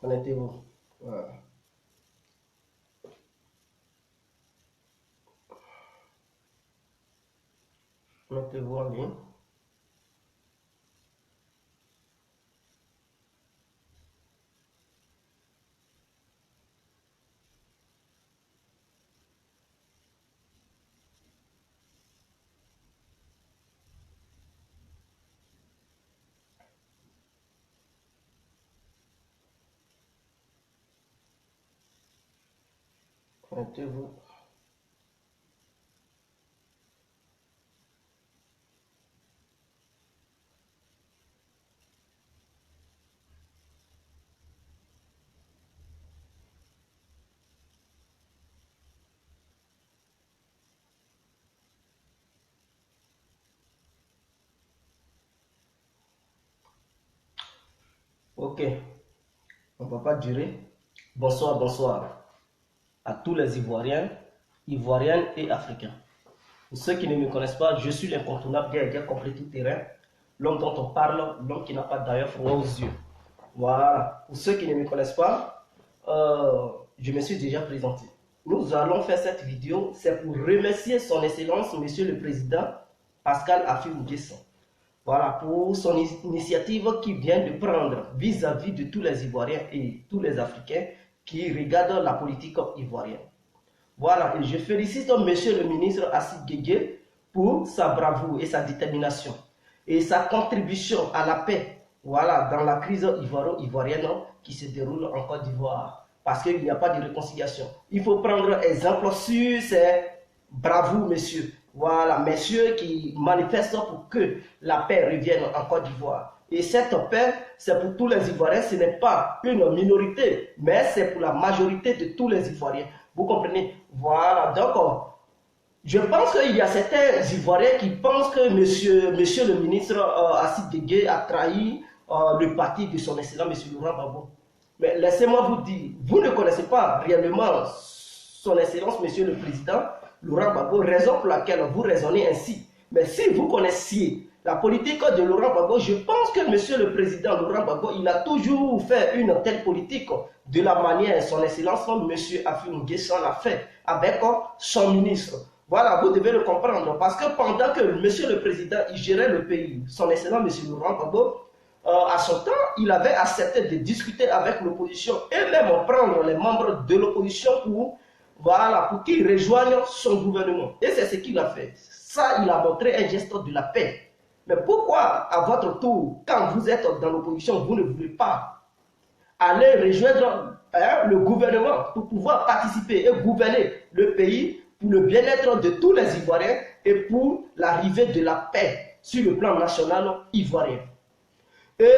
Connectez-vous. Voilà. Mettez-vous en ligne. Connectez-vous. Ok, on ne va pas durer. Bonsoir, bonsoir à tous les Ivoiriens, Ivoiriennes et Africains. Pour ceux qui ne me connaissent pas, je suis l'incontournable qui a complet tout terrain, l'homme dont on parle, l'homme qui n'a pas d'ailleurs froid aux yeux. Voilà, pour ceux qui ne me connaissent pas, je me suis déjà présenté. Nous allons faire cette vidéo, c'est pour remercier son Excellence, Monsieur le Président Pascal Affi N'Guessan. Voilà, pour son initiative qu'il vient de prendre vis-à-vis de tous les Ivoiriens et tous les Africains qui regardent la politique ivoirienne. Voilà, et je félicite Monsieur le ministre Assis Guégué pour sa bravoure et sa détermination et sa contribution à la paix, voilà, dans la crise ivoirienne qui se déroule en Côte d'Ivoire. Parce qu'il n'y a pas de réconciliation. Il faut prendre exemple sur ces bravoures, messieurs. Voilà, messieurs qui manifestent pour que la paix revienne en Côte d'Ivoire. Et cette paix, c'est pour tous les Ivoiriens, ce n'est pas une minorité, mais c'est pour la majorité de tous les Ivoiriens. Vous comprenez? Voilà, donc, je pense qu'il y a certains Ivoiriens qui pensent que monsieur le ministre Assis Guégué a trahi le parti de son excellent monsieur Laurent Gbagbo. Mais laissez-moi vous dire, vous ne connaissez pas réellement son excellence monsieur le président Laurent Gbagbo, raison pour laquelle vous raisonnez ainsi. Mais si vous connaissiez la politique de Laurent Gbagbo, je pense que monsieur le président Laurent Gbagbo, il a toujours fait une telle politique de la manière son excellence monsieur Affi N'Guessan l'a fait avec son ministre. Voilà, vous devez le comprendre parce que pendant que monsieur le président il gérait le pays, son excellent monsieur Laurent Gbagbo, à son temps, il avait accepté de discuter avec l'opposition et même prendre les membres de l'opposition pour, voilà, pour qu'ils rejoignent son gouvernement. Et c'est ce qu'il a fait. Ça, il a montré un geste de la paix. Mais pourquoi, à votre tour, quand vous êtes dans l'opposition, vous ne voulez pas aller rejoindre le gouvernement pour pouvoir participer et gouverner le pays pour le bien-être de tous les Ivoiriens et pour l'arrivée de la paix sur le plan national ivoirien? Et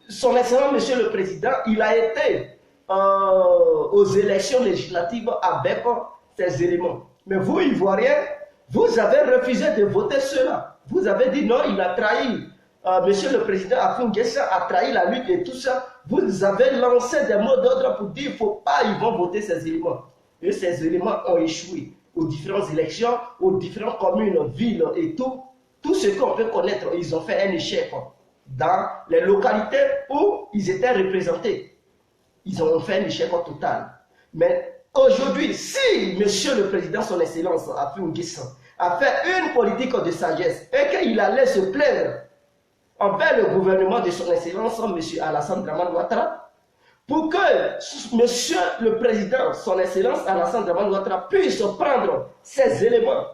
son excellent monsieur le président, il a été aux élections législatives avec ces éléments. Mais vous, Ivoiriens, vous avez refusé de voter cela. Vous avez dit non, il a trahi. Monsieur le président Affi N'Guessan a trahi la lutte et tout ça. Vous avez lancé des mots d'ordre pour dire qu'il ne faut pas, ils vont voter ces éléments. Et ces éléments ont échoué aux différentes élections, aux différentes communes, villes et tout. Tout ce qu'on peut connaître, ils ont fait un échec dans les localités où ils étaient représentés. Ils ont fait un échec total. Mais aujourd'hui, si monsieur le président, son excellence, Affi N'Guessan, a fait une politique de sagesse et qu'il allait se plaindre envers le gouvernement de son excellence, monsieur Alassane Dramane Ouattara, pour que monsieur le président, son excellence Alassane Dramane Ouattara, puisse prendre ces éléments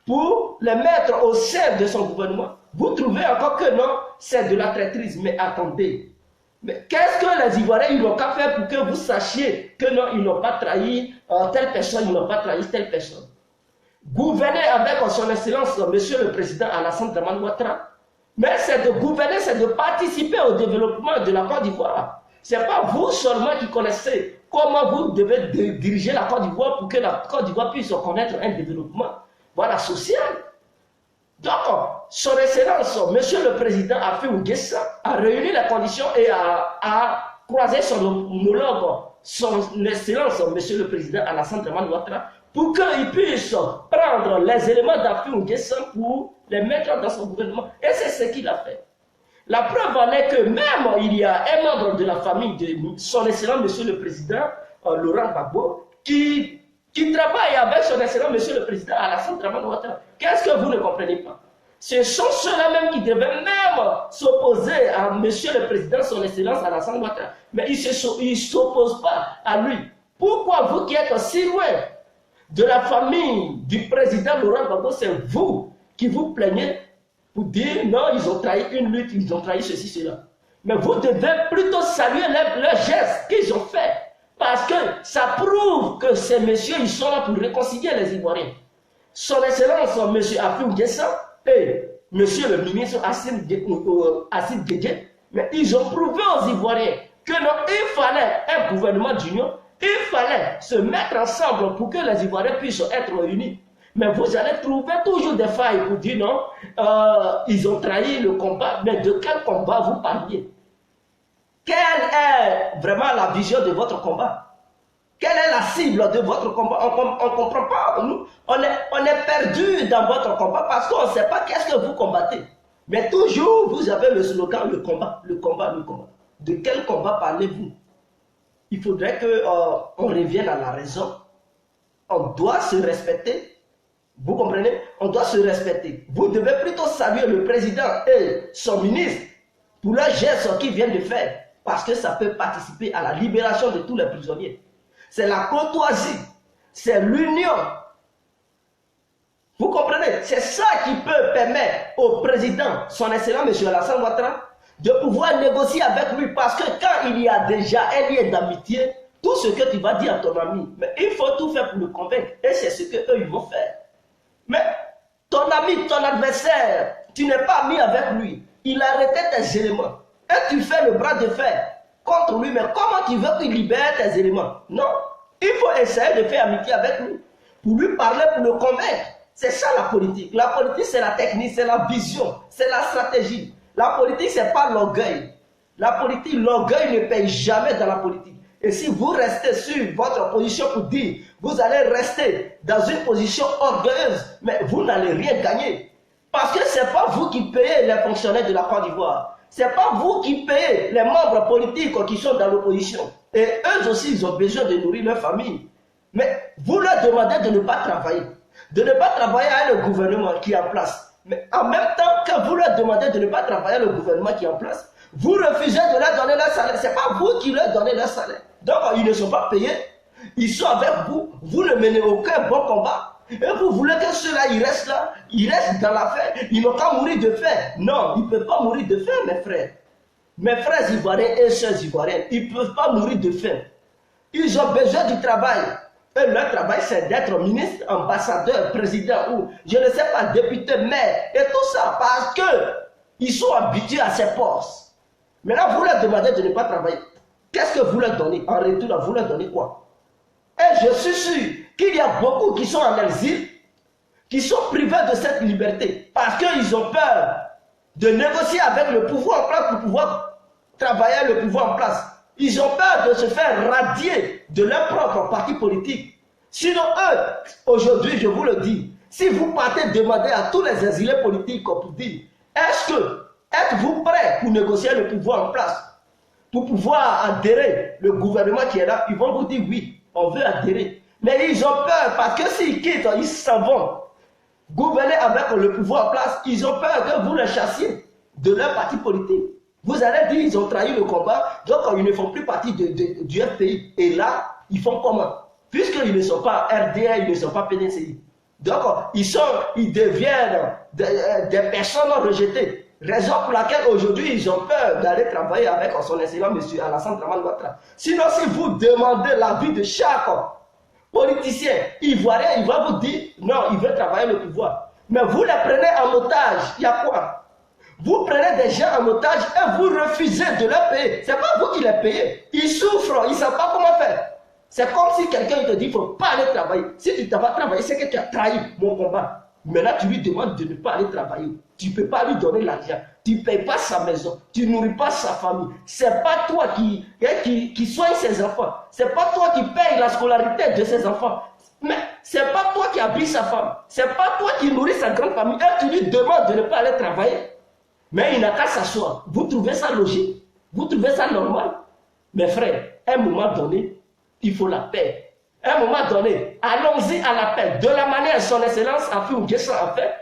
pour les mettre au sein de son gouvernement. Vous trouvez encore que non, c'est de la traîtrise. Mais attendez, mais qu'est-ce que les Ivoiriens n'ont qu'à faire pour que vous sachiez que non, ils n'ont pas trahi telle personne, ils n'ont pas trahi telle personne? Gouverner avec son excellence, monsieur le président Alassane Dramane Ouattara, mais c'est de gouverner, c'est de participer au développement de la Côte d'Ivoire. Ce n'est pas vous seulement qui connaissez comment vous devez diriger la Côte d'Ivoire pour que la Côte d'Ivoire puisse connaître un développement, voilà, social. Donc, son excellence, monsieur le président Affi N'Guessan a réuni les conditions et a croisé son homologue, son excellence, monsieur le président Alassane Dramane Ouattara, pour qu'il puisse prendre les éléments d'Affi N'Guessan pour les mettre dans son gouvernement. Et c'est ce qu'il a fait. La preuve en est que même il y a un membre de la famille de son excellent monsieur le président, Laurent Gbagbo, qui travaille avec son excellent monsieur le président Alassane Dramane Ouattara. Qu'est-ce que vous ne comprenez pas? Ce sont ceux-là même qui devaient même s'opposer à monsieur le président, son excellence Alassane Ouattara. Mais ils ne s'opposent pas à lui. Pourquoi vous qui êtes si loin de la famille du président Laurent Gbagbo, c'est vous qui vous plaignez pour dire non, ils ont trahi une lutte, ils ont trahi ceci, cela. Mais vous devez plutôt saluer leurs gestes qu'ils ont fait. Parce que ça prouve que ces messieurs, ils sont là pour réconcilier les Ivoiriens. Son excellence, monsieur Afim Guessa et monsieur le ministre Assim Guédié, mais ils ont prouvé aux Ivoiriens que non, il fallait un gouvernement d'union, il fallait se mettre ensemble pour que les Ivoiriens puissent être unis. Mais vous allez trouver toujours des failles pour dire non, ils ont trahi le combat. Mais de quel combat vous parliez? Quelle est vraiment la vision de votre combat? Quelle est la cible de votre combat? On ne comprend pas. On est perdu dans votre combat parce qu'on ne sait pas qu'est-ce que vous combattez. Mais toujours, vous avez le slogan, le combat, le combat, le combat. De quel combat parlez-vous? Il faudrait qu'on revienne à la raison. On doit se respecter. Vous comprenez? On doit se respecter. Vous devez plutôt saluer le président et son ministre pour leur geste qu'ils viennent de faire. Parce que ça peut participer à la libération de tous les prisonniers. C'est la courtoisie. C'est l'union. Vous comprenez? C'est ça qui peut permettre au président, son excellent M. Alassane Ouattara, de pouvoir négocier avec lui. Parce que quand il y a déjà un lien d'amitié, tout ce que tu vas dire à ton ami, mais il faut tout faire pour le convaincre. Et c'est ce qu'eux, ils vont faire. Mais ton ami, ton adversaire, tu n'es pas mis avec lui. Il a arrêté tes éléments. Et tu fais le bras de fer contre lui. Mais comment tu veux qu'il libère tes éléments? Non. Il faut essayer de faire amitié avec lui. Pour lui parler, pour le convaincre. C'est ça la politique. La politique, c'est la technique, c'est la vision, c'est la stratégie. La politique, ce n'est pas l'orgueil. La politique, l'orgueil ne paye jamais dans la politique. Et si vous restez sur votre position pour dire, vous allez rester dans une position orgueilleuse, mais vous n'allez rien gagner. Parce que ce n'est pas vous qui payez les fonctionnaires de la Côte d'Ivoire. Ce n'est pas vous qui payez les membres politiques qui sont dans l'opposition. Et eux aussi, ils ont besoin de nourrir leur famille. Mais vous leur demandez de ne pas travailler. De ne pas travailler avec le gouvernement qui est en place. Mais en même temps que vous leur demandez de ne pas travailler avec le gouvernement qui est en place, vous refusez de leur donner leur salaire. Ce n'est pas vous qui leur donnez leur salaire. Donc, ils ne sont pas payés. Ils sont avec vous. Vous ne menez aucun bon combat. Et vous voulez que ceux-là, ils restent là. Ils restent dans la faim. Ils n'ont qu'à mourir de faim. Non, ils ne peuvent pas mourir de faim, mes frères. Mes frères ivoiriens et sœurs ivoiriennes, ils ne peuvent pas mourir de faim. Ils ont besoin du travail. Et leur travail, c'est d'être ministre, ambassadeur, président ou, je ne sais pas, député, maire. Et tout ça parce qu'ils sont habitués à ces postes. Maintenant, vous leur demandez de ne pas travailler. Qu'est-ce que vous leur donnez? En retour, vous leur donnez quoi? Et je suis sûr qu'il y a beaucoup qui sont en exil, qui sont privés de cette liberté. Parce qu'ils ont peur de négocier avec le pouvoir en place pour pouvoir travailler le pouvoir en place. Ils ont peur de se faire radier de leur propre parti politique. Sinon, eux, aujourd'hui, je vous le dis, si vous partez demander à tous les exilés politiques pour dire, êtes-vous prêts pour négocier le pouvoir en place, pour pouvoir adhérer le gouvernement qui est là? Ils vont vous dire oui, on veut adhérer. Mais ils ont peur parce que s'ils quittent, ils s'en vont gouverner avec le pouvoir en place. Ils ont peur que vous les chassiez de leur parti politique. Vous allez dire ils ont trahi le combat, donc ils ne font plus partie du FPI. Et là, ils font comment? Puisqu'ils ne sont pas RDA, ils ne sont pas PDCI. Donc, ils deviennent des personnes rejetées. Raison pour laquelle aujourd'hui, ils ont peur d'aller travailler avec son excellent M. Alassane Dramane Ouattara. Sinon, si vous demandez l'avis de chaque politicien ivoirien, il va vous dire, non, il veut travailler le pouvoir. Mais vous les prenez en otage, il y a quoi? Vous prenez des gens en otage et vous refusez de leur payer. Ce n'est pas vous qui les payez. Ils souffrent, ils ne savent pas comment faire. C'est comme si quelqu'un te dit, il ne faut pas aller travailler. Si tu ne vas pas travailler, c'est que tu as trahi mon combat. Maintenant, tu lui demandes de ne pas aller travailler. Tu ne peux pas lui donner l'argent. Tu ne payes pas sa maison. Tu ne nourris pas sa famille. Ce n'est pas toi qui soigne ses enfants. Ce n'est pas toi qui paye la scolarité de ses enfants. Mais ce n'est pas toi qui habilles sa femme. Ce n'est pas toi qui nourris sa grande famille. Et tu lui demandes de ne pas aller travailler. Mais il n'a qu'à s'asseoir. Vous trouvez ça logique? Vous trouvez ça normal? Mes frères, à un moment donné, il faut la paix. À un moment donné, allons-y à la paix. De la manière son excellence a fait ou Nguessan a fait.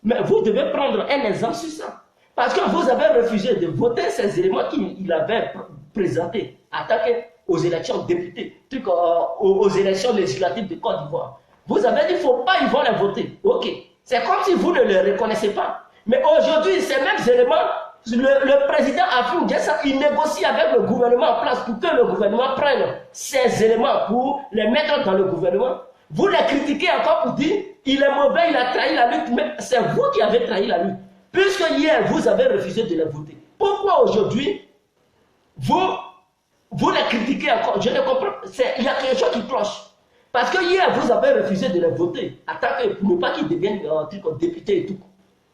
Mais vous devez prendre un exemple sur ça. Parce que vous avez refusé de voter ces éléments qu'il avait présentés, attaqués aux élections députés, aux élections législatives de Côte d'Ivoire. Vous avez dit qu'il ne faut pas, ils vont les voter. Ok. C'est comme si vous ne les reconnaissez pas. Mais aujourd'hui, ces mêmes éléments, le président Afou Nguessan, il négocie avec le gouvernement en place pour que le gouvernement prenne ces éléments pour les mettre dans le gouvernement. Vous les critiquez encore pour dire il est mauvais, il a trahi la lutte, mais c'est vous qui avez trahi la lutte. Puisque hier, vous avez refusé de les voter. Pourquoi aujourd'hui, vous les critiquez encore? Je ne comprends pas. Il y a quelque chose qui cloche. Parce que hier, vous avez refusé de les voter, pour ne pas qu'ils deviennent députés et tout.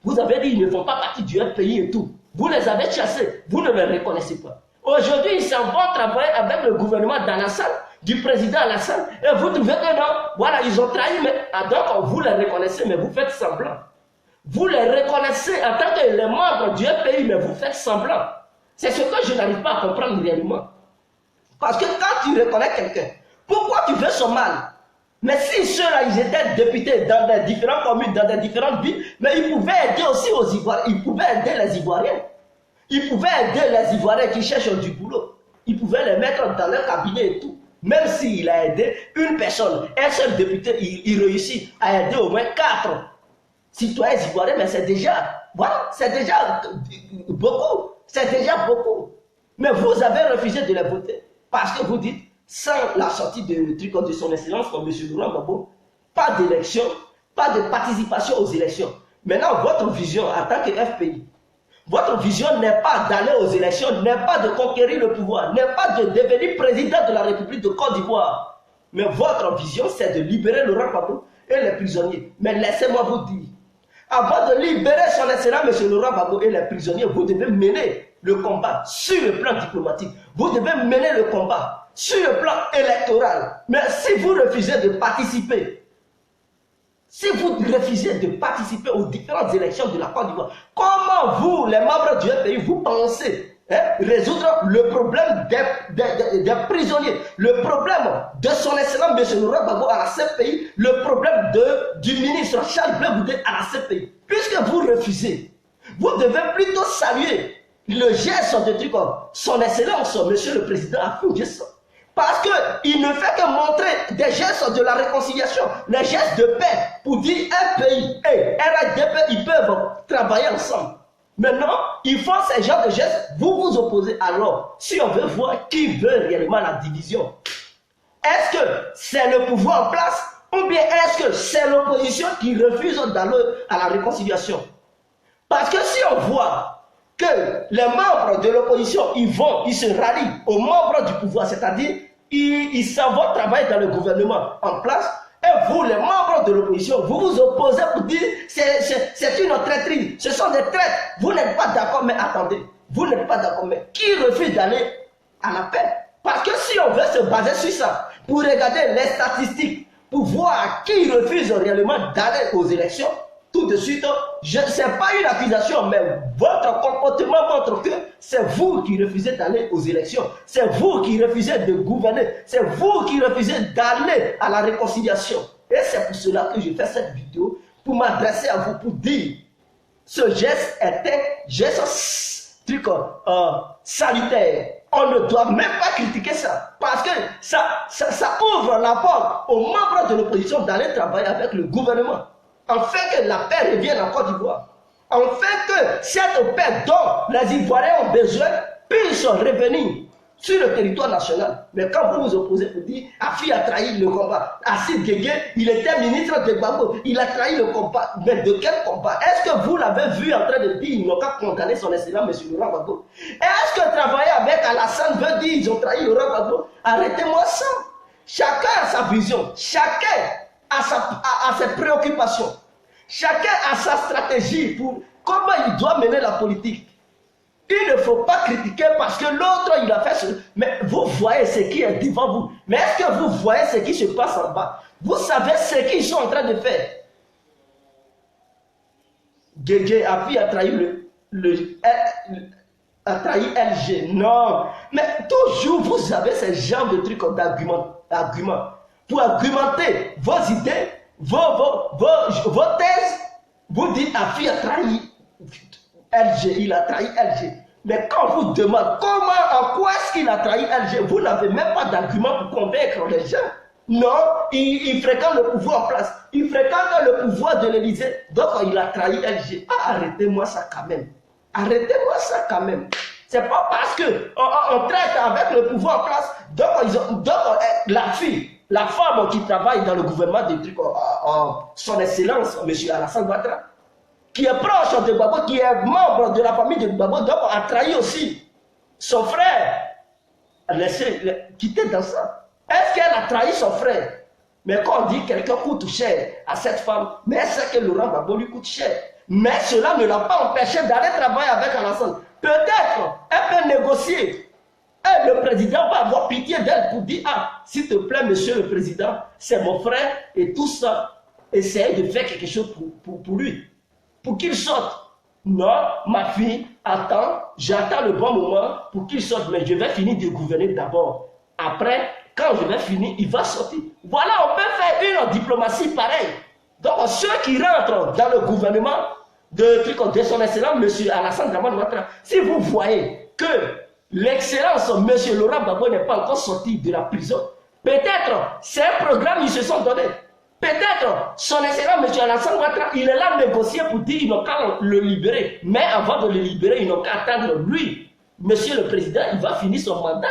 Vous avez dit qu'ils ne font pas partie du pays et tout. Vous les avez chassés, vous ne les reconnaissez pas. Aujourd'hui, ils s'en vont travailler avec le gouvernement d'Alassane, du président Alassane, et vous trouvez que non, voilà, ils ont trahi, mais donc vous les reconnaissez, mais vous faites semblant. Vous les reconnaissez en tant que les membres du pays, mais vous faites semblant. C'est ce que je n'arrive pas à comprendre réellement. Parce que quand tu reconnais quelqu'un, pourquoi tu veux son mal? Mais si ceux-là, ils étaient députés dans des différentes communes, dans des différentes villes, mais ils pouvaient aider aussi aux Ivoiriens, ils pouvaient aider les Ivoiriens. Ils pouvaient aider les Ivoiriens qui cherchent du boulot. Ils pouvaient les mettre dans leur cabinet et tout. Même s'il a aidé une personne, un seul député, il réussit à aider au moins 4 citoyens ivoiriens, mais c'est déjà, voilà, c'est déjà beaucoup. C'est déjà beaucoup. Mais vous avez refusé de les voter. Parce que vous dites, sans la sortie de son excellence comme M. Laurent Gbagbo, pas d'élection, pas de participation aux élections. Maintenant, votre vision en tant que FPI, votre vision n'est pas d'aller aux élections, n'est pas de conquérir le pouvoir, n'est pas de devenir président de la République de Côte d'Ivoire. Mais votre vision, c'est de libérer Laurent Gbagbo et les prisonniers. Mais laissez-moi vous dire, avant de libérer son excellence, M. Laurent Gbagbo et les prisonniers, vous devez mener le combat sur le plan diplomatique. Vous devez mener le combat sur le plan électoral. Mais si vous refusez de participer, aux différentes élections de la Côte d'Ivoire, comment vous, les membres du pays, vous pensez résoudre le problème des prisonniers, le problème de son excellence M. Laurent Gbagbo à la CPI, le problème du ministre Charles Blé Goudé à la CPI? Puisque vous refusez, vous devez plutôt saluer le geste de son excellence, monsieur le président Afou Nguessan. Parce qu'il ne fait que montrer des gestes de la réconciliation, les gestes de paix, pour dire un pays et RDP, ils peuvent travailler ensemble. Maintenant, ils font ces genres de gestes, vous vous opposez. Alors, si on veut voir qui veut réellement la division, est-ce que c'est le pouvoir en place ou bien est-ce que c'est l'opposition qui refuse d'aller à la réconciliation? Parce que si on voit que les membres de l'opposition, ils se rallient aux membres du pouvoir, c'est-à-dire ils s'en vont travailler dans le gouvernement en place, et vous, les membres de l'opposition, vous vous opposez pour dire c'est une traîtrise, ce sont des traîtres, vous n'êtes pas d'accord, mais attendez, vous n'êtes pas d'accord, mais qui refuse d'aller à la paix? Parce que si on veut se baser sur ça, pour regarder les statistiques, pour voir qui refuse réellement d'aller aux élections, tout de suite, ce n'est pas une accusation, mais votre comportement montre que c'est vous qui refusez d'aller aux élections, c'est vous qui refusez de gouverner, c'est vous qui refusez d'aller à la réconciliation. Et c'est pour cela que je fais cette vidéo, pour m'adresser à vous, pour dire, ce geste est un geste salutaire. On ne doit même pas critiquer ça, parce que ça ouvre la porte aux membres de l'opposition d'aller travailler avec le gouvernement. Afin que la paix revienne en Côte d'Ivoire. Afin que cette paix dont les Ivoiriens ont besoin puisse revenir sur le territoire national. Mais quand vous vous opposez pour dire Afi a trahi le combat, Assis Guégué, il était ministre de Gbagbo, il a trahi le combat. Mais de quel combat? Est-ce que vous l'avez vu en train de dire ils n'ont qu'à condamner son excellence, M. Laurent Gbagbo? Est-ce que travailler avec Alassane veut dire ils ont trahi Laurent Gbagbo? Arrêtez-moi ça. Chacun a sa vision, chacun a ses préoccupations. Chacun a sa stratégie pour comment il doit mener la politique. Il ne faut pas critiquer parce que l'autre il a fait ce... Mais vous voyez ce qui est devant vous. Mais est-ce que vous voyez ce qui se passe en bas? Vous savez ce qu'ils sont en train de faire. Guégué a trahi a trahi LG. Non. Mais toujours, vous avez ces genres de trucs d'arguments. Pour argumenter vos idées, vos thèses, vous dites Afi a trahi LG, il a trahi LG. Mais quand on vous demande comment, en quoi est-ce qu'il a trahi LG, vous n'avez même pas d'argument pour convaincre les gens. Non, il fréquente le pouvoir en place. Il fréquente le pouvoir de l'Élysée. Donc il a trahi LG. Ah, arrêtez-moi ça quand même. Arrêtez-moi ça quand même. C'est pas parce que on traite avec le pouvoir en place. Donc, la femme qui travaille dans le gouvernement des trucs, son excellence, M. Alassane Ouattara, qui est proche de Gbagbo, qui est membre de la famille de Gbagbo, donc a trahi aussi son frère. Laissez quitter dans ça. Est-ce qu'elle a trahi son frère? Mais quand on dit que quelqu'un coûte cher à cette femme, mais elle sait que Laurent Gbagbo lui coûte cher. Mais cela ne l'a pas empêché d'aller travailler avec Alassane. Peut-être elle peut négocier. Et le président va avoir pitié d'elle pour dire, ah, s'il te plaît, monsieur le président, c'est mon frère et tout ça. Essayez de faire quelque chose pour lui. Pour qu'il sorte. Non, ma fille, attends, j'attends le bon moment pour qu'il sorte, mais je vais finir de gouverner d'abord. Après, quand je vais finir, il va sortir. Voilà, on peut faire une diplomatie pareille. Donc, ceux qui rentrent dans le gouvernement de son excellence, M. Alassane Dramane Ouattara, si vous voyez que l'excellence, M. Laurent Gbagbo n'est pas encore sorti de la prison, peut-être c'est un programme qu'ils se sont donnés. Peut-être son excellence, M. Alassane Ouattara, il est là négocier pour dire qu'ils n'ont qu'à le libérer. Mais avant de le libérer, ils n'ont qu'à attendre lui. Monsieur le président, il va finir son mandat.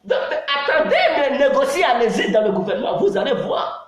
Donc, attendez, mais négocier, allez-y dans le gouvernement, vous allez voir.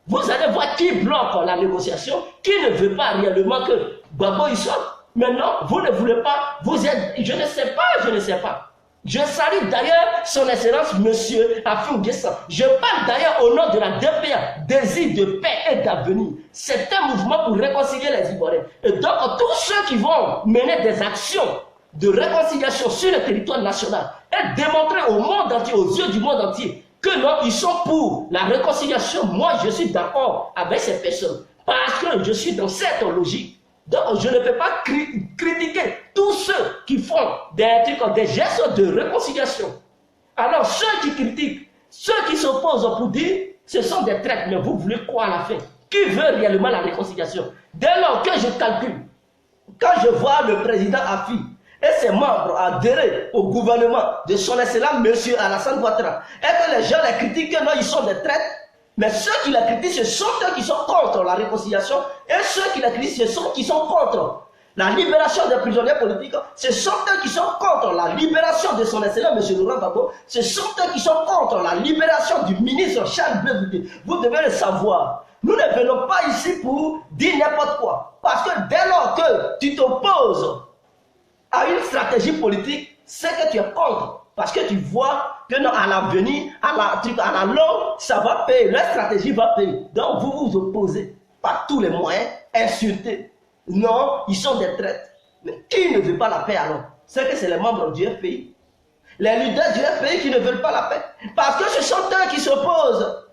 Vous allez voir qui bloque la négociation, qui ne veut pas réellement que Gbagbo y sorte. Mais non, vous ne voulez pas, vous êtes, je ne sais pas. Je salue d'ailleurs son excellence, monsieur Afou Guessan. Je parle d'ailleurs au nom de la DPA, désir de paix et d'avenir. C'est un mouvement pour réconcilier les Ivoiriens. Et donc, tous ceux qui vont mener des actions de réconciliation sur le territoire national et démontrer au monde entier, aux yeux du monde entier, que non, ils sont pour la réconciliation. Moi, je suis d'accord avec ces personnes parce que je suis dans cette logique. Donc, je ne peux pas critiquer tous ceux qui font des gestes de réconciliation. Alors, ceux qui critiquent, ceux qui s'opposent pour dire, ce sont des traites, mais vous voulez quoi à la fin? Qui veut réellement la réconciliation? Dès lors que je calcule, quand je vois le président Afi et ses membres adhérer au gouvernement de son excellent M. Alassane Ouattara, et que les gens les critiquent, non, ils sont des traites, mais ceux qui la critiquent, ce sont eux qui sont contre la réconciliation, et ceux qui la critiquent, ce sont qui sont contre la libération des prisonniers politiques, ce sont eux qui sont contre la libération de son excellent M. Laurent Gbagbo, ce sont eux qui sont contre la libération du ministre Charles Blé. Vous devez le savoir. Nous ne venons pas ici pour dire n'importe quoi, parce que dès lors que tu t'opposes à une stratégie politique, c'est que tu es contre. Parce que tu vois que non, à l'avenir, à la longue, ça va payer. Leur stratégie va payer. Donc vous vous opposez par tous les moyens, insultez. Non, ils sont des traites. Mais qui ne veut pas la paix alors? C'est que c'est les membres du FPI. Les leaders du FPI qui ne veulent pas la paix. Parce que ce sont eux qui s'opposent.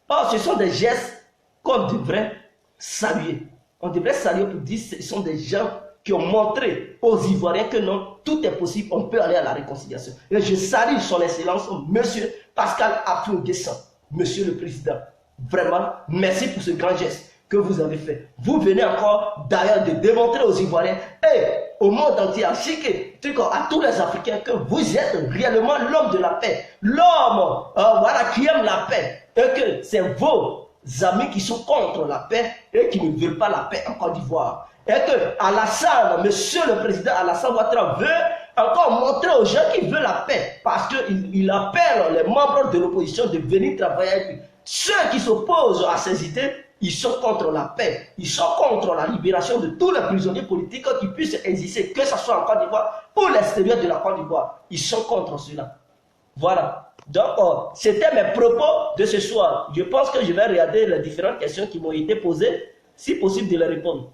Or, ce sont des gestes qu'on devrait saluer. On devrait saluer pour dire que ce sont des gens qui ont montré aux Ivoiriens que non, tout est possible, on peut aller à la réconciliation. Et je salue son excellence, monsieur Pascal Afou Guessan, monsieur le président. Vraiment, merci pour ce grand geste que vous avez fait. Vous venez encore d'ailleurs de démontrer aux Ivoiriens et au monde entier, ainsi que à tous les Africains, que vous êtes réellement l'homme de la paix, l'homme voilà, qui aime la paix, et que c'est vos amis qui sont contre la paix et qui ne veulent pas la paix en Côte d'Ivoire. Et que Alassane, monsieur le président Alassane Ouattara veut encore montrer aux gens qu'il veut la paix, parce qu'il appelle les membres de l'opposition de venir travailler avec lui. Ceux qui s'opposent à ces idées, ils sont contre la paix, ils sont contre la libération de tous les prisonniers politiques qui puissent exister, que ce soit en Côte d'Ivoire ou l'extérieur de la Côte d'Ivoire. Ils sont contre cela. Voilà. Donc, c'était mes propos de ce soir. Je pense que je vais regarder les différentes questions qui m'ont été posées, si possible de les répondre.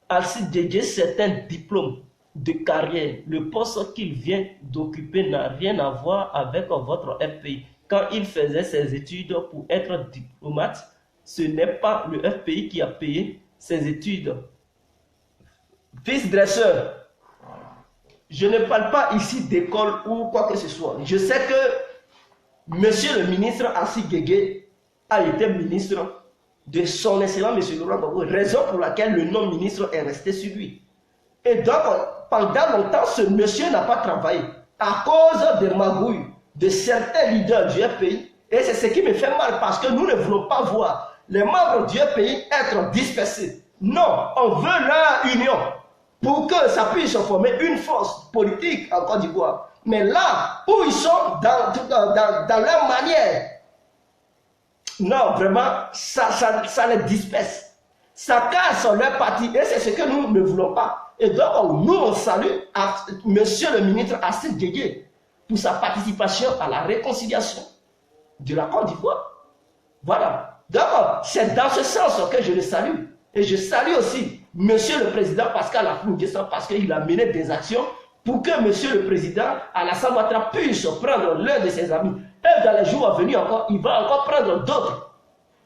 Alcide Djedje, c'est un diplôme de carrière. Le poste qu'il vient d'occuper n'a rien à voir avec votre FPI. Quand il faisait ses études pour être diplomate, ce n'est pas le FPI qui a payé ses études. fils dresseur, je ne parle pas ici d'école ou quoi que ce soit. Je sais que monsieur le ministre Assis Guégué a été ministre de son excellent monsieur Laurent Gbagbo, raison pour laquelle le nom ministre est resté sur lui. Et donc, pendant longtemps, ce monsieur n'a pas travaillé à cause des magouilles de certains leaders du pays. Et c'est ce qui me fait mal parce que nous ne voulons pas voir les membres du pays être dispersés. Non, on veut leur union pour que ça puisse former une force politique en Côte d'Ivoire. Mais là où ils sont dans leur manière, non, vraiment, ça les disperse. Ça casse leur parti et c'est ce que nous ne voulons pas. Et donc, nous, on salue monsieur le ministre Assis Guégué pour sa participation à la réconciliation de la Côte d'Ivoire. Voilà. Donc, c'est dans ce sens que je le salue. Et je salue aussi monsieur le président Pascal Aflou-Nguessan parce qu'il a mené des actions pour que monsieur le président Alassane Ouattara puisse prendre l'un de ses amis. Et dans les jours à venir encore, il va encore prendre d'autres.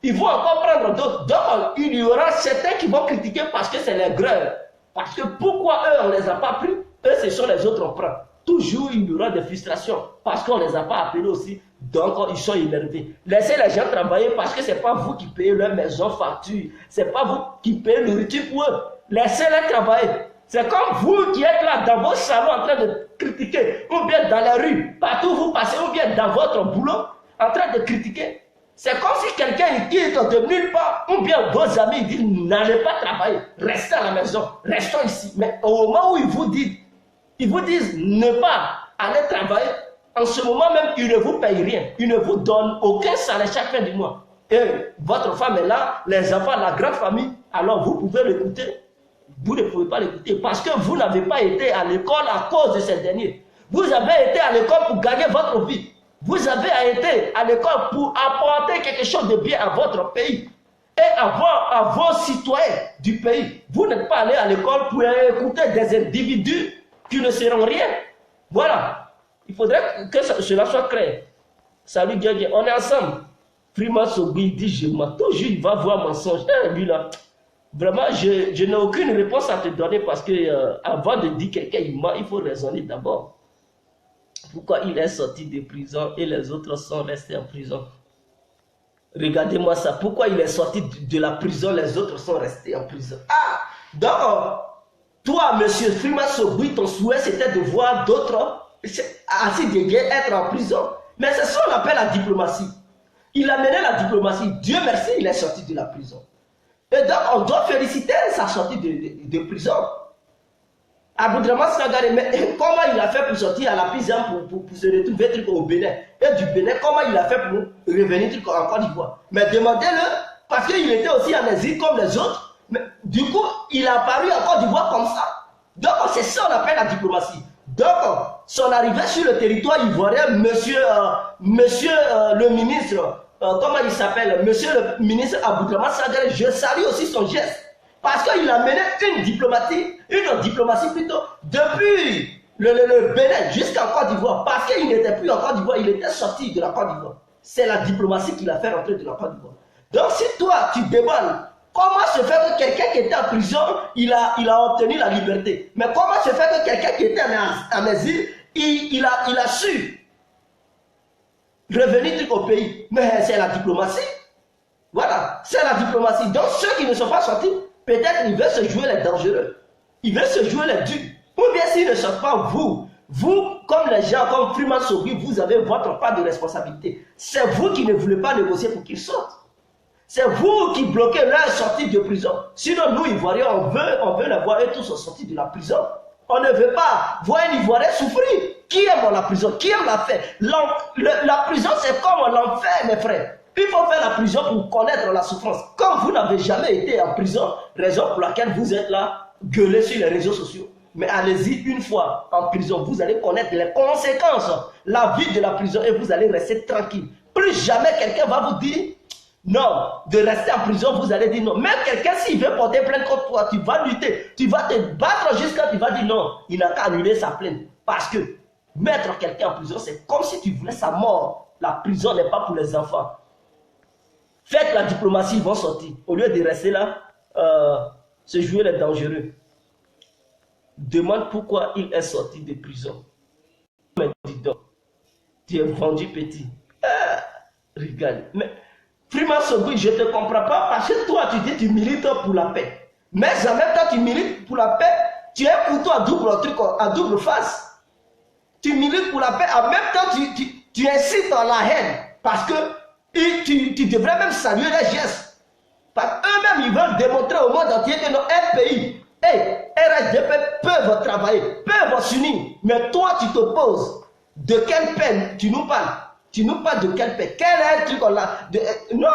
Ils vont encore prendre d'autres. Donc, il y aura certains qui vont critiquer parce que c'est les grèves. Parce que pourquoi eux, on ne les a pas pris? Eux, ce sont les autres, on prend. Toujours, il y aura des frustrations parce qu'on ne les a pas appelés aussi. Donc, ils sont énervés. Laissez les gens travailler parce que ce n'est pas vous qui payez leur maison facture. Ce n'est pas vous qui payez le nourriture pour eux. Laissez-les travailler. C'est comme vous qui êtes là dans vos salons en train de critiquer, ou bien dans la rue, partout où vous passez, ou bien dans votre boulot, en train de critiquer. C'est comme si quelqu'un quitte de nulle part, ou bien vos amis disent n'allez pas travailler, restez à la maison, restons ici. Mais au moment où ils vous disent ne pas aller travailler, en ce moment même, ils ne vous payent rien, ils ne vous donnent aucun salaire chaque fin du mois. Et votre femme est là, les enfants, la grande famille, alors vous pouvez l'écouter. Vous ne pouvez pas l'écouter parce que vous n'avez pas été à l'école à cause de ces derniers. Vous avez été à l'école pour gagner votre vie. Vous avez été à l'école pour apporter quelque chose de bien à votre pays et à vos citoyens du pays. Vous n'êtes pas allé à l'école pour écouter des individus qui ne seront rien. Voilà. Il faudrait que cela soit clair. Salut Dieu, on est ensemble. Frima Sogui dit je m'en toujours il va voir mensonge. Lui là. Vraiment, je n'ai aucune réponse à te donner parce que avant de dire quelqu'un il ment, il faut raisonner d'abord. Pourquoi il est sorti de prison et les autres sont restés en prison? Regardez-moi ça. Pourquoi il est sorti de la prison, les autres sont restés en prison? Ah! Donc, toi, monsieur Frima Sogui, ton souhait c'était de voir d'autres Assis Guégué être en prison. Mais c'est ça qu'on appelle la diplomatie. Il a mené la diplomatie. Dieu merci, il est sorti de la prison. Et donc, on doit féliciter sa sortie de prison. Aboudraman Sangare, mais comment il a fait pour sortir à la prison pour se retrouver au Bénin? Et du Bénin, comment il a fait pour revenir en Côte d'Ivoire? Mais demandez-le, parce qu'il était aussi en exil comme les autres. Mais du coup, il a apparu en Côte d'Ivoire comme ça. Donc, c'est ça qu'on appelle la diplomatie. Donc, son arrivée sur le territoire ivoirien, monsieur le ministre, comment il s'appelle, monsieur le ministre Aboudraman Sangare, je salue aussi son geste. Parce qu'il a mené une diplomatie plutôt, depuis le Bénin jusqu'en Côte d'Ivoire. Parce qu'il n'était plus en Côte d'Ivoire, il était sorti de la Côte d'Ivoire. C'est la diplomatie qui l'a fait rentrer de la Côte d'Ivoire. Donc si toi, tu demandes, comment se fait que quelqu'un qui était en prison, il a obtenu la liberté? Mais comment se fait que quelqu'un qui était en exil, il a su revenir au pays? Mais c'est la diplomatie. Voilà, c'est la diplomatie. Donc ceux qui ne sont pas sortis, peut-être ils veulent se jouer les dangereux. Ils veulent se jouer les durs. Ou bien s'ils ne sortent pas, vous, comme les gens, comme Freeman Sogui, vous avez votre part de responsabilité. C'est vous qui ne voulez pas négocier pour qu'ils sortent. C'est vous qui bloquez leur sortie de prison. Sinon, nous, Ivoiriens, on veut les voir et tous sont sortis de la prison. On ne veut pas voir un Ivoirien souffrir. Qui aime la prison? Qui aime l'enfer? La prison, c'est comme l'enfer, mes frères. Il faut faire la prison pour connaître la souffrance. Quand vous n'avez jamais été en prison, raison pour laquelle vous êtes là, gueuler sur les réseaux sociaux. Mais allez-y une fois en prison, vous allez connaître les conséquences, la vie de la prison et vous allez rester tranquille. Plus jamais quelqu'un va vous dire non, de rester en prison, vous allez dire non. Même quelqu'un, s'il veut porter plainte contre toi, tu vas lutter, tu vas te battre jusqu'à tu vas dire non, il n'a qu'à annuler sa plainte. Parce que mettre quelqu'un en prison, c'est comme si tu voulais sa mort. La prison n'est pas pour les enfants. Faites la diplomatie, ils vont sortir. Au lieu de rester là, se jouer les dangereux. demande pourquoi il est sorti de prison. Mais dis donc, tu es vendu petit. Regarde. Mais Freeman Sogui, je ne te comprends pas parce que toi, tu dis que tu milites pour la paix. Mais en même temps, tu milites pour la paix. Tu es un couteau à double face. Tu milites pour la paix. En même temps, tu incites à la haine. Parce que tu devrais même saluer les gestes. Parce qu'eux-mêmes, ils veulent démontrer au monde entier que un pays, RHDP peuvent travailler, peuvent s'unir. Mais toi, tu t'opposes. De quelle peine tu nous parles? Tu nous parles de quelle paix? Quel est un truc là? Non.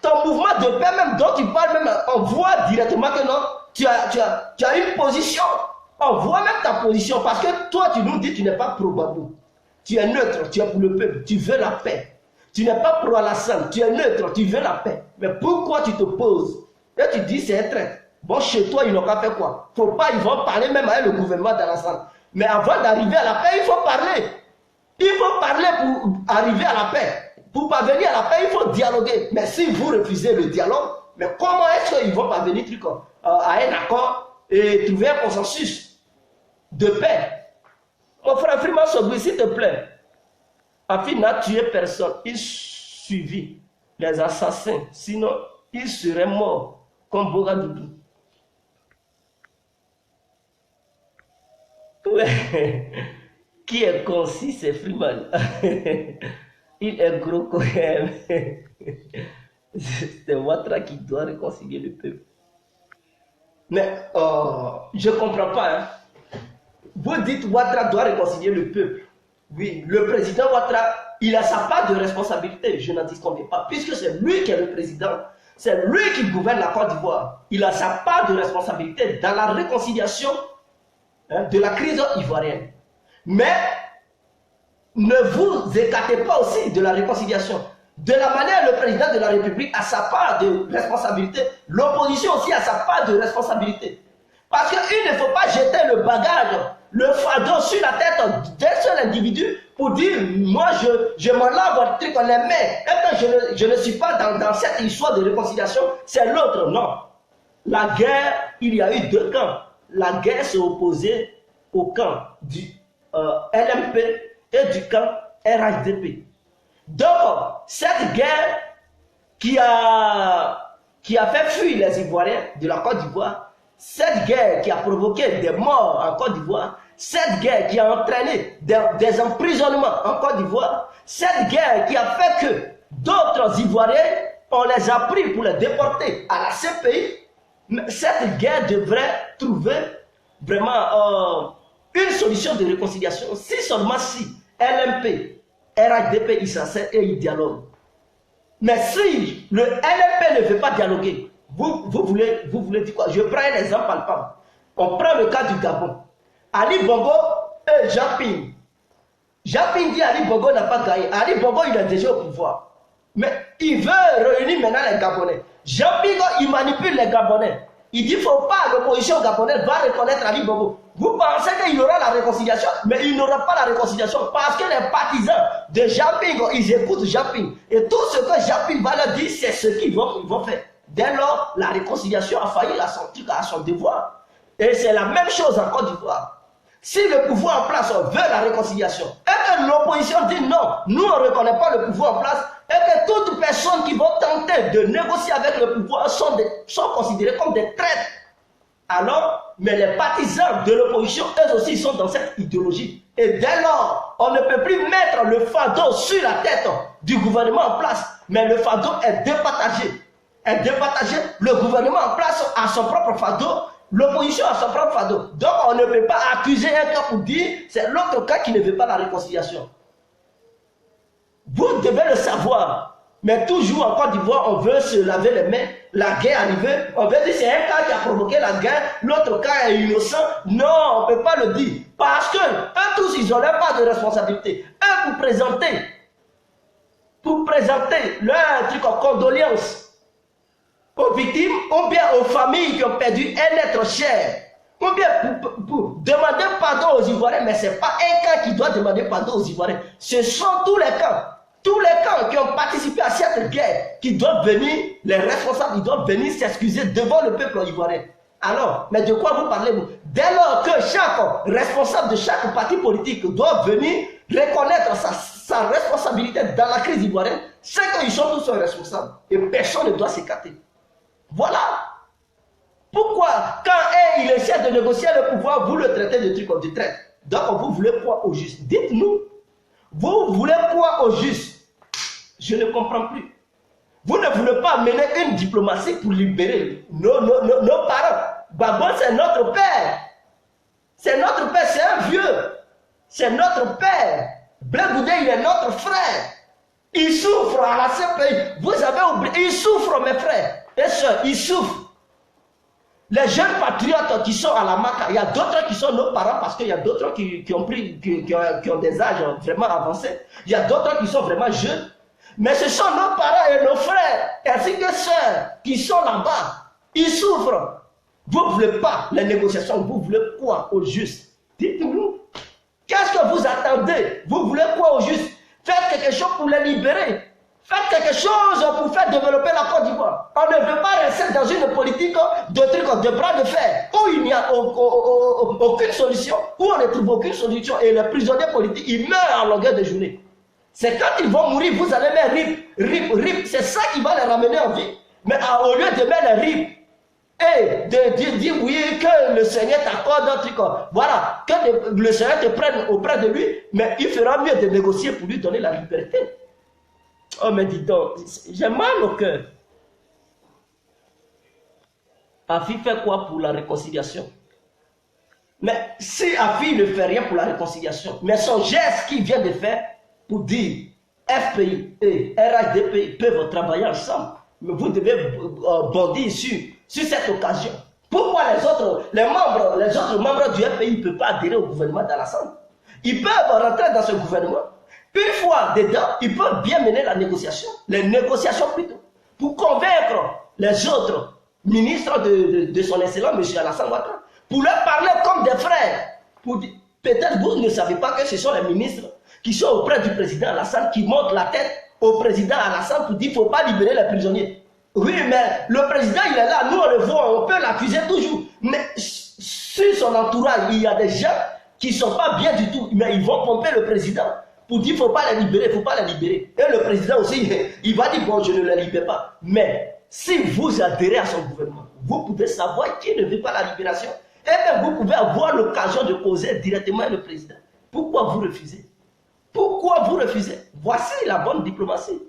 Ton mouvement de paix même dont tu parles, même, on voit directement que non, tu as une position. On voit même ta position parce que toi, tu nous dis que tu n'es pas pro-Babou. Tu es neutre, tu es pour le peuple, tu veux la paix. Tu n'es pas pro-Alassane, tu es neutre, tu veux la paix. Mais pourquoi tu t'opposes? Et tu dis c'est un traître. Bon, chez toi, ils n'ont pas fait quoi? Faut pas, ils vont parler même avec le gouvernement d'Alassane. Mais avant d'arriver à la paix, il faut parler. Il faut parler pour arriver à la paix. Pour parvenir à la paix, il faut dialoguer. Mais si vous refusez le dialogue, mais comment est-ce qu'ils vont parvenir à un accord et trouver un consensus de paix? Mon frère Freeman Sogui, s'il te plaît, Afin n'a tué personne. Il suivit les assassins. Sinon, il serait mort comme Bogadoudou. Ouais. Qui est concis, c'est Freeman. Il est gros quand même. C'est Ouattara qui doit réconcilier le peuple. Mais je ne comprends pas. Hein. Vous dites Ouattara doit réconcilier le peuple. Oui, le président Ouattara, il a sa part de responsabilité. Je n'en disconviens pas. Puisque c'est lui qui est le président. C'est lui qui gouverne la Côte d'Ivoire. Il a sa part de responsabilité dans la réconciliation de la crise ivoirienne. Mais ne vous écartez pas aussi de la réconciliation. De la manière le président de la République a sa part de responsabilité, l'opposition aussi a sa part de responsabilité. Parce qu'il ne faut pas jeter le bagage, le fardeau sur la tête d'un seul individu pour dire, moi je m'en lave votre truc en les mains. Et quand je ne suis pas dans cette histoire de réconciliation, c'est l'autre. Non. La guerre, il y a eu deux camps. La guerre s'est opposée au camp du LMP et du camp RHDP. Donc, cette guerre qui a fait fuir les Ivoiriens de la Côte d'Ivoire, cette guerre qui a provoqué des morts en Côte d'Ivoire, cette guerre qui a entraîné des emprisonnements en Côte d'Ivoire, cette guerre qui a fait que d'autres Ivoiriens, on les a pris pour les déporter à la CPI, cette guerre devrait trouver vraiment une solution de réconciliation, si seulement si LMP, RHDP, ils s'asseyent et ils dialoguent. Mais si le LMP ne veut pas dialoguer, vous voulez dire quoi? Je prends un exemple palpable. On prend le cas du Gabon. Ali Bongo et Jean Ping. Jean Ping dit Ali Bongo n'a pas gagné. Ali Bongo, il est déjà au pouvoir. Mais il veut réunir maintenant les Gabonais. Jean Ping, il manipule les Gabonais. Il dit qu'il ne faut pas, l'opposition gabonaise va reconnaître Ali Bongo. Vous pensez qu'il aura la réconciliation, mais il n'aura pas la réconciliation parce que les partisans de Jean Ping, ils écoutent Jean Ping. Et tout ce que Jean Ping va leur dire, c'est ce qu'ils vont faire. Dès lors, la réconciliation a failli à son devoir. Et c'est la même chose en Côte d'Ivoire. Si le pouvoir en place veut la réconciliation, et que l'opposition dit non, nous on ne reconnaît pas le pouvoir en place, et que toutes personnes qui vont tenter de négocier avec le pouvoir sont considérées comme des traîtres, alors, mais les partisans de l'opposition, eux aussi, sont dans cette idéologie. Et dès lors, on ne peut plus mettre le fardeau sur la tête du gouvernement en place, mais le fardeau est départagé. Le gouvernement en place a son propre fardeau, l'opposition a son propre fardeau. Donc, on ne peut pas accuser un cas pour dire c'est l'autre cas qui ne veut pas la réconciliation. Vous devez le savoir. Mais toujours en Côte d'Ivoire, on veut se laver les mains. La guerre est arrivée. On veut dire c'est un cas qui a provoqué la guerre. L'autre cas est innocent. Non, on ne peut pas le dire. Parce que eux tous, ils n'ont même pas de responsabilité. Eux, pour présenter leur truc en condoléances aux victimes, ou bien aux familles qui ont perdu un être cher, ou bien pour demander pardon aux Ivoiriens, mais ce n'est pas un camp qui doit demander pardon aux Ivoiriens. Ce sont tous les camps. Tous les camps qui ont participé à cette guerre, qui doivent venir, les responsables, ils doivent venir s'excuser devant le peuple ivoirien. Alors, mais de quoi vous parlez-vous? Dès lors que chaque responsable de chaque parti politique doit venir reconnaître sa responsabilité dans la crise ivoirienne, c'est qu'ils sont tous responsables et personne ne doit s'écarter. Voilà. Pourquoi, quand il essaie de négocier le pouvoir, vous le traitez de truc de traite? Donc, vous voulez quoi au juste? Dites-nous. Vous voulez quoi au juste? Je ne comprends plus. Vous ne voulez pas mener une diplomatie pour libérer nos parents. Babon, c'est notre père. C'est notre père, c'est un vieux. C'est notre père. Blé Goudé, il est notre frère. Il souffre à la CPI. Vous avez oublié, il souffre, mes frères et soeurs, il souffre. Les jeunes patriotes qui sont à la MACA, il y a d'autres qui sont nos parents parce qu'il y a d'autres qui ont des âges vraiment avancés. Il y a d'autres qui sont vraiment jeunes. Mais ce sont nos parents et nos frères, ainsi que sœurs, qui sont là-bas. Ils souffrent. Vous ne voulez pas les négociations, vous voulez quoi au juste? Dites-nous. Qu'est-ce que vous attendez? Vous voulez quoi au juste? Faites quelque chose pour les libérer. Faites quelque chose pour faire développer la Côte d'Ivoire. On ne veut pas rester dans une politique de bras de fer, où il n'y a aucune solution, où on ne trouve aucune solution, et les prisonniers politiques, ils meurent en longueur de journée. C'est quand ils vont mourir, vous allez mettre RIP, c'est ça qui va les ramener en vie. Mais au lieu de mettre RIP, et de dire oui, que le Seigneur t'accorde un truc, voilà, que le Seigneur te prenne auprès de lui, mais il fera mieux de négocier pour lui donner la liberté. Oh, mais dis donc, j'ai mal au cœur. Afi fait quoi pour la réconciliation? Mais si Afi ne fait rien pour la réconciliation, mais son geste qu'il vient de faire pour dire FPI et RHDP peuvent travailler ensemble, mais vous devez bondir sur cette occasion. Pourquoi les autres membres du FPI ne peuvent pas adhérer au gouvernement d'Alassane? Ils peuvent rentrer dans ce gouvernement. Une fois dedans, ils peuvent bien mener la négociation, les négociations plutôt, pour convaincre les autres ministres de son excellence, M. Alassane Ouattara, pour leur parler comme des frères. Peut-être vous ne savez pas que ce sont les ministres qui sont auprès du président Alassane, qui montent la tête au président Alassane pour dire qu'il ne faut pas libérer les prisonniers. Oui, mais le président, il est là, nous on le voit, on peut l'accuser toujours. Mais sur son entourage, il y a des gens qui ne sont pas bien du tout, mais ils vont pomper le président pour dire qu'il ne faut pas les libérer, il ne faut pas les libérer. Et le président aussi, il va dire, bon, je ne les libère pas. Mais si vous adhérez à son gouvernement, vous pouvez savoir qui ne veut pas la libération. Et même vous pouvez avoir l'occasion de causer directement avec le président. Pourquoi vous refusez? Pourquoi vous refusez? Voici la bonne diplomatie.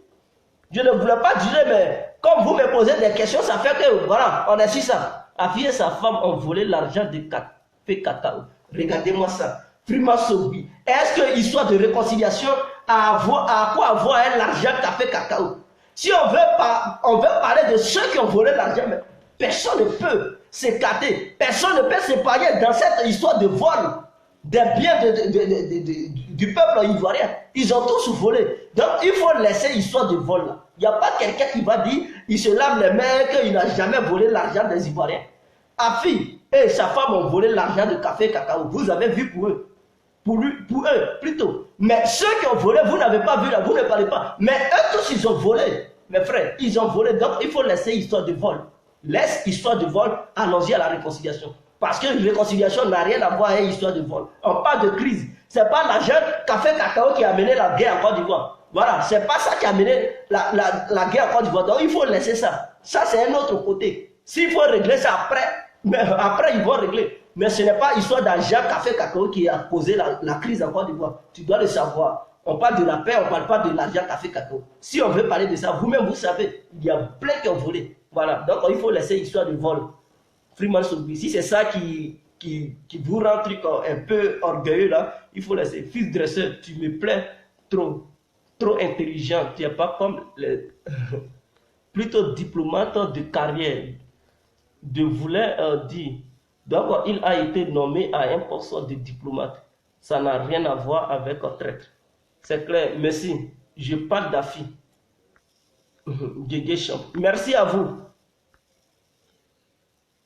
Je ne voulais pas dire, mais comme vous me posez des questions, ça fait que, voilà, on a su ça. Afi et sa femme ont volé l'argent de Café Cacao. Regardez-moi ça. Freeman Sogui. Est-ce que histoire de réconciliation à quoi avoir l'argent Café Cacao? Si on veut parler de ceux qui ont volé l'argent, mais personne ne peut s'écarter. Personne ne peut s'épargner dans cette histoire de vol des biens du peuple ivoirien. Ils ont tous volé. Donc il faut laisser l'histoire de vol là. Il n'y a pas quelqu'un qui va dire, il se lave les mains, qu'il n'a jamais volé l'argent des Ivoiriens. Afi et sa femme ont volé l'argent de Café Cacao. Vous avez vu pour eux. Pour eux, plutôt. Mais ceux qui ont volé, vous n'avez pas vu là, vous ne parlez pas. Mais eux tous, ils ont volé. Mes frères, ils ont volé. Donc il faut laisser l'histoire de vol. Laisse l'histoire de vol, allons-y à la réconciliation. Parce que la réconciliation n'a rien à voir avec l'histoire de vol. On parle de crise. Ce n'est pas l'argent Café Cacao qui a mené la guerre en Côte d'Ivoire. Voilà, ce n'est pas ça qui a mené la guerre en Côte d'Ivoire. Donc il faut laisser ça. Ça, c'est un autre côté. S'il faut régler ça après, mais après ils vont régler. Mais ce n'est pas l'histoire d'argent Café Cacao qui a causé la crise en Côte d'Ivoire. Tu dois le savoir. On parle de la paix, on ne parle pas de l'argent Café Cacao. Si on veut parler de ça, vous-même vous savez, il y a plein qui ont volé. Voilà, donc il faut laisser l'histoire de vol. Freeman Sogui, si c'est ça qui vous rend un peu orgueilleux là, il faut laisser. Fils dresseur, tu me plais trop intelligent, tu n'es pas comme les plutôt diplomate de carrière. De vouloir dire, donc il a été nommé à un poste de diplomate. Ça n'a rien à voir avec un traître. C'est clair, merci. Je parle d'Afi. Merci à vous.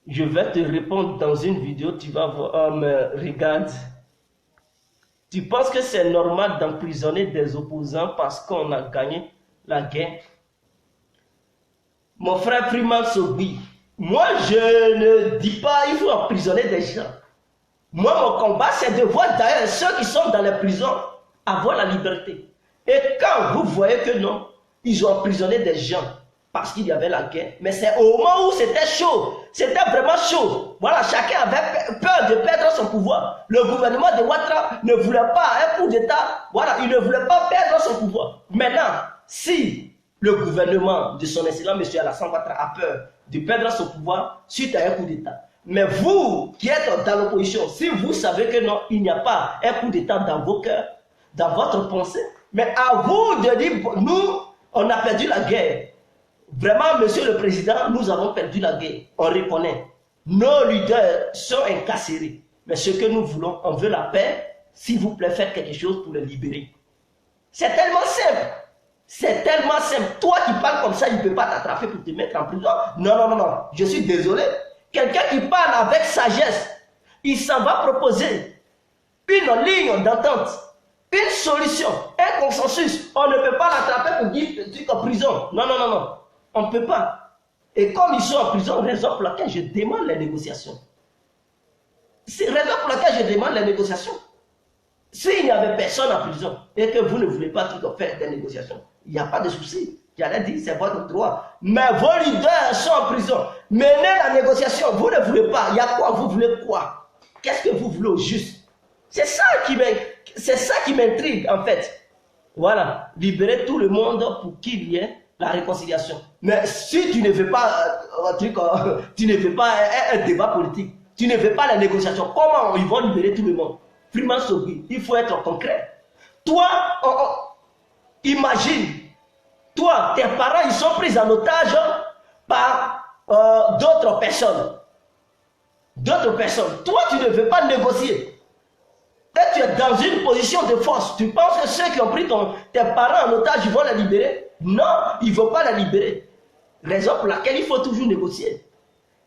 Je vais te répondre dans une vidéo, tu vas voir, regarde. Tu penses que c'est normal d'emprisonner des opposants parce qu'on a gagné la guerre? Mon frère Freeman Sogui, moi, je ne dis pas il faut emprisonner des gens. Moi, mon combat, c'est de voir d'ailleurs ceux qui sont dans les prisons avoir la liberté. Et quand vous voyez que non, ils ont emprisonné des gens parce qu'il y avait la guerre, mais c'est au moment où c'était chaud, c'était vraiment chaud. Voilà, chacun avait peur de perdre son pouvoir. Le gouvernement de Ouattara ne voulait pas un coup d'État, voilà, il ne voulait pas perdre son pouvoir. Maintenant, si le gouvernement de son excellence, M. Alassane Ouattara, a peur de perdre son pouvoir suite à un coup d'État, mais vous qui êtes dans l'opposition, si vous savez que non, il n'y a pas un coup d'État dans vos cœurs, dans votre pensée, mais à vous de dire, nous, on a perdu la guerre. Vraiment, monsieur le président, nous avons perdu la guerre. On reconnaît. Nos leaders sont incarcérés. Mais ce que nous voulons, on veut la paix. S'il vous plaît, faites quelque chose pour les libérer. C'est tellement simple. C'est tellement simple. Toi qui parles comme ça, il ne peut pas t'attraper pour te mettre en prison. Non, non, non, non. Je suis désolé. Quelqu'un qui parle avec sagesse, il s'en va proposer une ligne d'entente, une solution, un consensus. On ne peut pas l'attraper pour dire que tu es en prison. Non, non, non, non. On ne peut pas. Et comme ils sont en prison, raison pour laquelle je demande les négociations. C'est raison pour laquelle je demande les négociations. S'il n'y avait personne en prison et que vous ne voulez pas faire des négociations, il n'y a pas de souci. J'allais dire, c'est votre droit. Mais vos leaders sont en prison. Menez la négociation. Vous ne voulez pas. Il y a quoi? Vous voulez quoi? Qu'est-ce que vous voulez au juste? C'est ça qui m'intrigue, en fait. Voilà. Libérer tout le monde pour qu'il y ait la réconciliation. Mais si tu ne veux pas tu ne veux pas un débat politique, tu ne veux pas la négociation, comment ils vont libérer tout le monde? Freeman Sogui, il faut être concret. Toi, imagine, toi, tes parents, ils sont pris en otage par d'autres personnes. D'autres personnes. Toi, tu ne veux pas négocier. Et tu es dans une position de force. Tu penses que ceux qui ont pris tes parents en otage, ils vont les libérer? Non, ils ne vont pas les libérer. Raison pour laquelle il faut toujours négocier.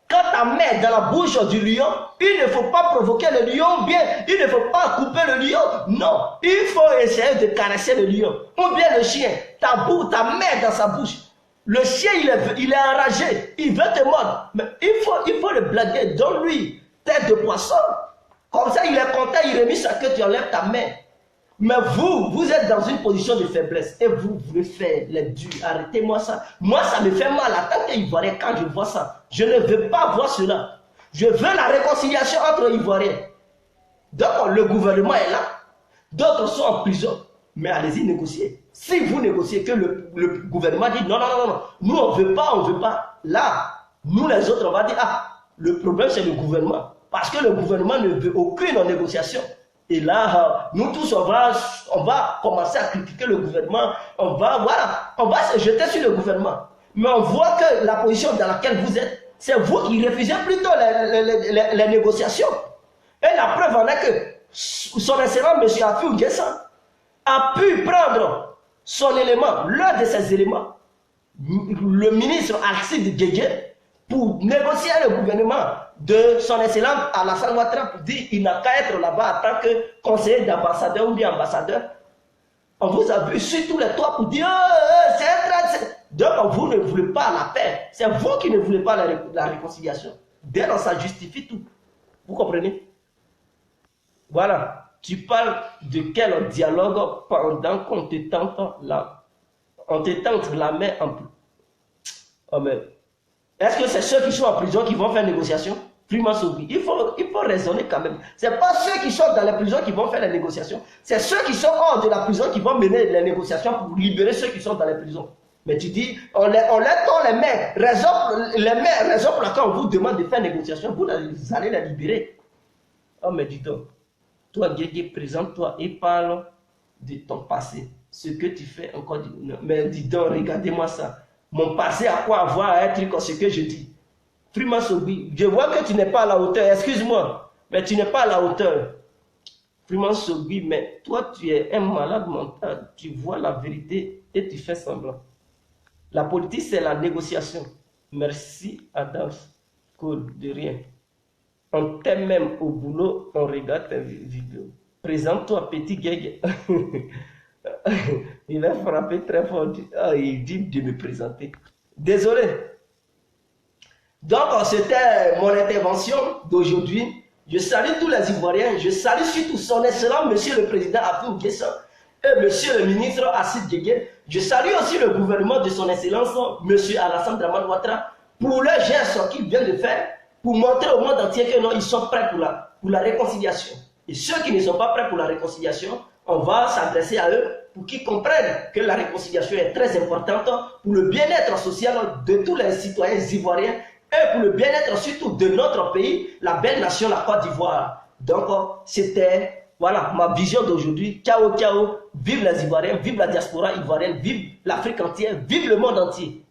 Quand ta main est dans la bouche du lion, il ne faut pas provoquer le lion, bien, il ne faut pas couper le lion. Non, il faut essayer de caresser le lion. Ou bien le chien, ta main dans sa bouche. Le chien, il est enragé, il veut te mordre. Mais il faut le blaguer, donne-lui tête de poisson. Comme ça, il est content, il remet ça que tu enlèves ta main. Mais vous êtes dans une position de faiblesse et vous voulez faire les durs. Arrêtez-moi ça. Moi, ça me fait mal en tant qu'Ivoirien quand je vois ça. Je ne veux pas voir cela. Je veux la réconciliation entre Ivoiriens. Donc, le gouvernement est là. D'autres sont en prison. Mais allez-y négocier. Si vous négociez que le gouvernement dit non, non, non, non, nous on ne veut pas. Là, nous les autres, on va dire, ah, le problème c'est le gouvernement. Parce que le gouvernement ne veut aucune négociation. Et là, nous tous, on va commencer à critiquer le gouvernement. On va se jeter sur le gouvernement. Mais on voit que la position dans laquelle vous êtes, c'est vous qui refusez plutôt les négociations. Et la preuve en est que son excellent M. Afou N'Guessan a pu prendre son élément, l'un de ses éléments, le ministre Alcide Djedje, pour négocier le gouvernement de son excellence Alassane Ouattara pour dire qu'il n'a qu'à être là-bas en tant que conseiller d'ambassadeur ou bien ambassadeur. On vous a vu sur tous les toits pour dire donc vous ne voulez pas la paix. C'est vous qui ne voulez pas la réconciliation. Dès lors, ça justifie tout. Vous comprenez? Voilà. Tu parles de quel dialogue pendant qu'on te tente la main en plus. Oh mais est-ce que c'est ceux qui sont en prison qui vont faire négociation? Freeman Sogui, il faut raisonner quand même. Ce n'est pas ceux qui sont dans la prison qui vont faire les négociations. C'est ceux qui sont hors de la prison qui vont mener les négociations pour libérer ceux qui sont dans les prisons. Mais tu dis, on les tend les mains. Raison pour laquelle on vous demande de faire négociation, vous allez les libérer. Oh mais dis donc, toi Guégué, présente-toi et parle de ton passé. Ce que tu fais encore. Mais dis donc, regardez-moi ça. Mon passé a quoi avoir à être comme ce que je dis. Freeman Sogui, je vois que tu n'es pas à la hauteur, excuse-moi, mais tu n'es pas à la hauteur. Freeman Sogui, mais toi tu es un malade mental, tu vois la vérité et tu fais semblant. La politique c'est la négociation. Merci Adams, cool, de rien. On t'aime même au boulot, on regarde tes vidéos. Présente-toi petit Guégué. Il va frapper très fort. Il dit de me présenter. Désolé. Donc, c'était mon intervention d'aujourd'hui. Je salue tous les Ivoiriens. Je salue surtout son excellent Monsieur le Président Afou Guessa et Monsieur le Ministre Assid Djegué. Je salue aussi le gouvernement de son excellence Monsieur Alassane Dramane Ouattara pour le geste qu'ils viennent de faire pour montrer au monde entier que non, ils sont prêts pour la réconciliation. Et ceux qui ne sont pas prêts pour la réconciliation, on va s'adresser à eux pour qu'ils comprennent que la réconciliation est très importante pour le bien-être social de tous les citoyens ivoiriens et pour le bien-être surtout de notre pays, la belle nation, la Côte d'Ivoire. Donc, c'était voilà ma vision d'aujourd'hui. Ciao, ciao. Vive les Ivoiriens, vive la diaspora ivoirienne, vive l'Afrique entière, vive le monde entier.